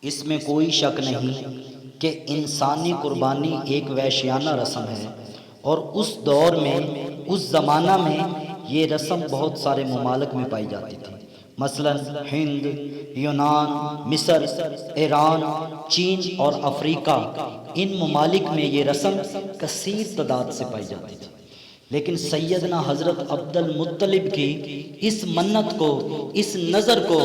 اس میں کوئی شک نہیں کہ انسانی قربانی ایک وحشیانہ رسم ہے، اور اس دور میں، اس زمانہ میں یہ رسم بہت سارے ممالک میں پائی جاتی تھی، مثلا ہند، یونان، مصر، ایران، چین اور افریقہ، ان ممالک میں یہ رسم کثیر تعداد سے پائی جاتی تھی۔ لیکن سیدنا حضرت عبد المطلب کی اس منت کو، اس نظر کو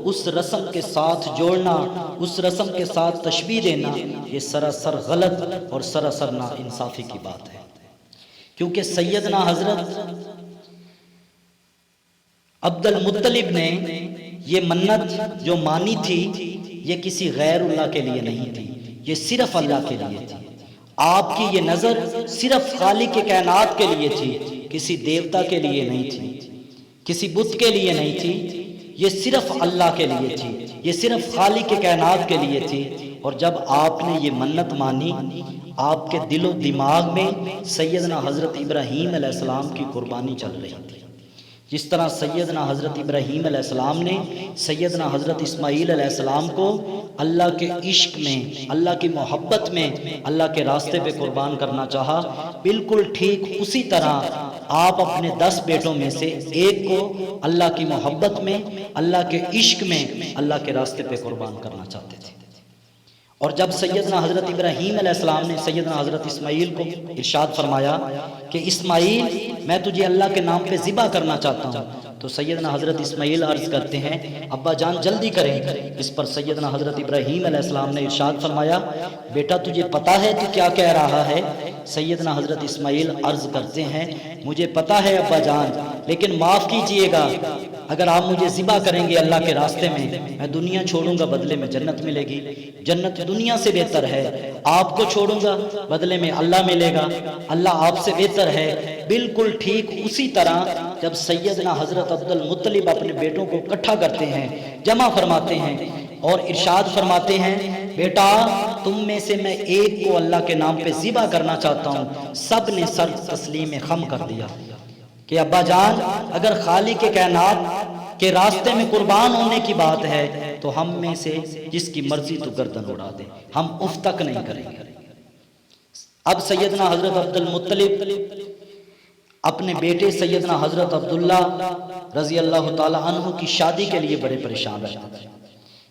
اس رسم کے ساتھ جوڑنا، اس رسم کے ساتھ تشبیہ دینا، یہ سراسر غلط اور سراسر ناانصافی کی بات ہے، کیونکہ سیدنا حضرت عبد المطلب نے یہ منت جو مانی تھی، یہ کسی غیر اللہ کے لیے نہیں تھی، یہ صرف اللہ کے لیے تھی۔ آپ کی یہ نظر صرف خالق کائنات کے لیے تھی، کسی دیوتا کے لیے نہیں تھی، کسی بت کے لیے نہیں تھی، یہ صرف اللہ کے لیے تھی، یہ صرف خالق کائنات کے لیے تھی۔ اور جب آپ نے یہ منت مانی، آپ کے دل و دماغ میں سیدنا حضرت ابراہیم علیہ السلام کی قربانی چل رہی تھی۔ جس طرح سیدنا حضرت ابراہیم علیہ السلام نے سیدنا حضرت اسماعیل علیہ السلام کو اللہ کے عشق میں، اللہ کی محبت میں، اللہ کے راستے پہ قربان کرنا چاہا، بالکل ٹھیک اسی طرح آپ اپنے 10 بیٹوں میں سے ایک کو اللہ کی محبت میں، اللہ کے عشق میں، اللہ کے راستے پہ قربان کرنا چاہتے تھے۔ اور جب سیدنا حضرت ابراہیم علیہ السلام نے سیدنا حضرت اسماعیل کو ارشاد فرمایا کہ اسماعیل میں تجھے اللہ کے نام پہ ذبح کرنا چاہتا ہوں، تو سیدنا حضرت اسماعیل عرض کرتے ہیں ابا جان جلدی کریں۔ اس پر سیدنا حضرت ابراہیم علیہ السلام نے ارشاد فرمایا بیٹا تجھے پتا ہے تو کیا کہہ رہا ہے؟ سیدنا حضرت اسماعیل عرض کرتے ہیں مجھے پتا ہے ابا جان، لیکن معاف کیجئے گا، اگر آپ مجھے ذبح کریں گے اللہ کے راستے میں دنیا چھوڑوں گا، بدلے میں جنت ملے گی، جنت دنیا سے بہتر ہے، آپ کو چھوڑوں گا بدلے میں اللہ ملے گا، اللہ آپ سے بہتر ہے۔ بالکل ٹھیک اسی طرح جب سیدنا حضرت عبد المطلب اپنے بیٹوں کو اکٹھا کرتے ہیں، جمع فرماتے ہیں اور ارشاد فرماتے ہیں بیٹا تم میں سے میں ایک کو اللہ کے نام پہ ذبح کرنا چاہتا ہوں، سب نے سر تسلیم خم کر دیا کہ ابا جان اگر خالق کائنات کے راستے میں قربان ہونے کی بات ہے تو ہم میں سے جس کی مرضی تو گردن اڑا دے، ہم اف تک نہیں کریں گے۔ اب سیدنا حضرت عبد المطلب اپنے بیٹے سیدنا حضرت عبداللہ رضی اللہ تعالی عنہ کی شادی کے لیے بڑے پریشان رہتے تھے،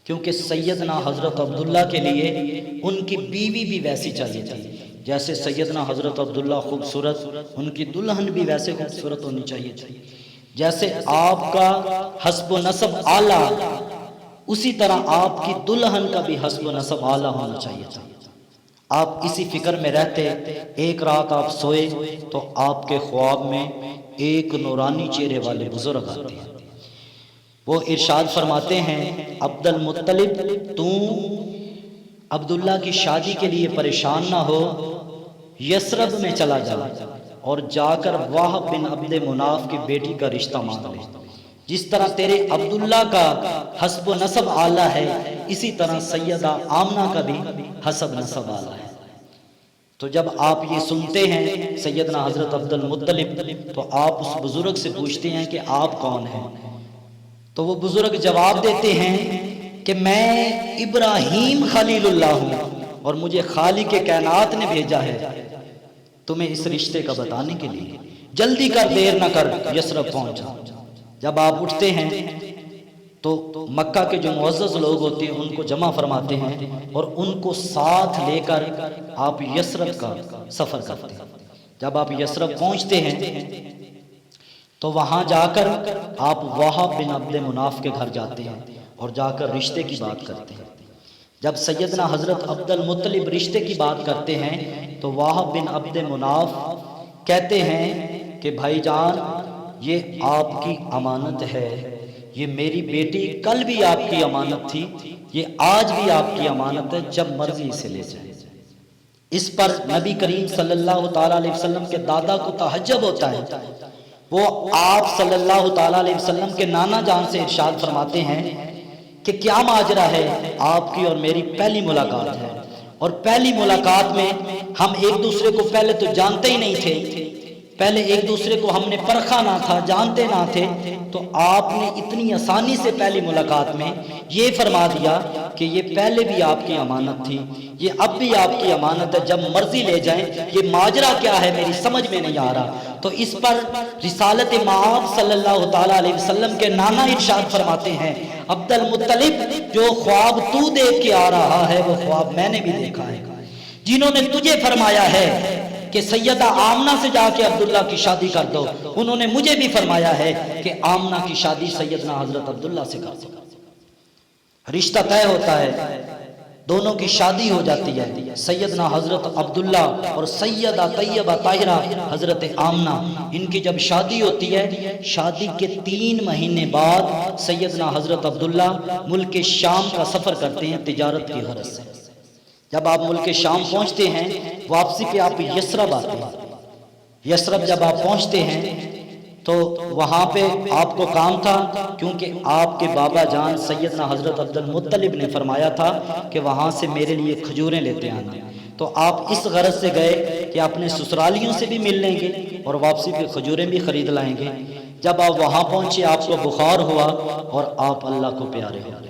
کیونکہ سیدنا حضرت عبداللہ کے لیے ان کی بیوی بھی ویسی چاہیے تھی، جیسے سیدنا حضرت عبداللہ خوبصورت، ان کی دلہن بھی ویسے خوبصورت ہونی چاہیے تھی، جیسے آپ کا حسب و نسب اعلیٰ اسی طرح آپ کی دلہن کا بھی حسب و نسب اعلیٰ ہونا چاہیے تھا۔ آپ اسی فکر میں رہتے، ایک رات آپ سوئے تو آپ کے خواب میں ایک نورانی چہرے والے بزرگ آتے ہیں، وہ ارشاد فرماتے ہیں عبد المطلب تو عبداللہ کی شادی کے لیے پریشان نہ ہو، یثرب میں چلا جا اور جا کر وہب بن عبد مناف کی بیٹی کا رشتہ مانگ لے، جس طرح تیرے عبداللہ کا حسب و نسب اعلیٰ ہے اسی طرح سیدہ آمنہ کا بھی حسب نسب اعلیٰ ہے۔ تو جب آپ یہ سنتے ہیں سیدنا حضرت عبد المطلب تو آپ اس بزرگ سے پوچھتے ہیں کہ آپ کون ہیں؟ تو وہ بزرگ جواب دیتے ہیں کہ میں ابراہیم خلیل اللہ ہوں اور مجھے خالق کائنات نے بھیجا ہے تمہیں اس رشتے کا بتانے کے لیے، جلدی کر دیر نہ کر یثرب پہنچا۔ جب آپ اٹھتے ہیں تو مکہ کے جو معزز لوگ ہوتے ہیں ان کو جمع فرماتے ہیں اور ان کو ساتھ لے کر آپ یثرب کا سفر کرتے ہیں۔ جب آپ یثرب پہنچتے ہیں تو وہاں جا کر آپ وہب بن عبد مناف کے گھر جاتے ہیں اور جا کر رشتے کی بات کرتے ہیں۔ جب سیدنا حضرت عبد المطلب رشتے کی بات کرتے ہیں تو وہب بن عبد مناف کہتے ہیں کہ بھائی جان یہ آپ کی امانت ہے، یہ میری بیٹی کل بھی آپ کی امانت تھی، یہ آج بھی آپ کی امانت ہے، جب مرضی اسے لے جائیں۔ اس پر نبی کریم صلی اللہ تعالیٰ علیہ وسلم کے دادا کو تعجب ہوتا ہے، وہ آپ صلی اللہ تعالیٰ علیہ وسلم کے نانا جان سے ارشاد فرماتے ہیں کہ کیا ماجرا ہے؟ آپ کی اور میری پہلی ملاقات ہے، اور پہلی ملاقات میں ہم ایک دوسرے کو پہلے تو جانتے ہی نہیں تھے، پہلے ایک دوسرے کو ہم نے پرکھا نہ تھا، جانتے نہ تھے، تو آپ نے اتنی آسانی سے پہلی ملاقات میں یہ فرما دیا کہ یہ پہلے بھی آپ کی امانت تھی، یہ اب بھی آپ کی امانت ہے، جب مرضی لے جائیں۔ یہ ماجرا کیا ہے میری سمجھ میں نہیں آ رہا۔ تو اس پر رسالت مآب صلی اللہ تعالیٰ علیہ وسلم کے نانا ارشاد فرماتے ہیں، عبد المطلب جو خواب تو دیکھ کے آ رہا ہے وہ خواب میں نے بھی دیکھا ہے۔ جنہوں نے تجھے فرمایا ہے کہ سیدہ آمنہ سے جا کے عبداللہ کی شادی کر دو، انہوں نے مجھے بھی فرمایا ہے کہ آمنہ کی شادی سیدنا حضرت عبداللہ سے کر دو۔ رشتہ طے ہوتا ہے، دونوں کی شادی ہو جاتی ہے، سیدنا حضرت عبداللہ اور سیدہ طیبہ طاہرہ حضرت آمنہ، ان کی جب شادی ہوتی ہے، شادی کے 3 مہینے بعد سیدنا حضرت عبداللہ ملک شام کا سفر کرتے ہیں تجارت کی غرض سے۔ جب آپ ملک شام پہنچتے ہیں، واپسی پہ آپ یثرب آتے ہیں۔ یثرب جب آپ پہنچتے ہیں تو وہاں پہ آپ کو کام تھا، کیونکہ آپ کے بابا جان سیدنا حضرت عبد المطلب نے فرمایا تھا کہ وہاں سے میرے لیے کھجوریں لیتے آنا۔ تو آپ اس غرض سے گئے کہ اپنے سسرالیوں سے بھی مل لیں گے اور واپسی پہ کھجوریں بھی خرید لائیں گے۔ جب آپ وہاں پہنچے، آپ کو بخار ہوا اور آپ اللہ کو پیارے ہو گئے۔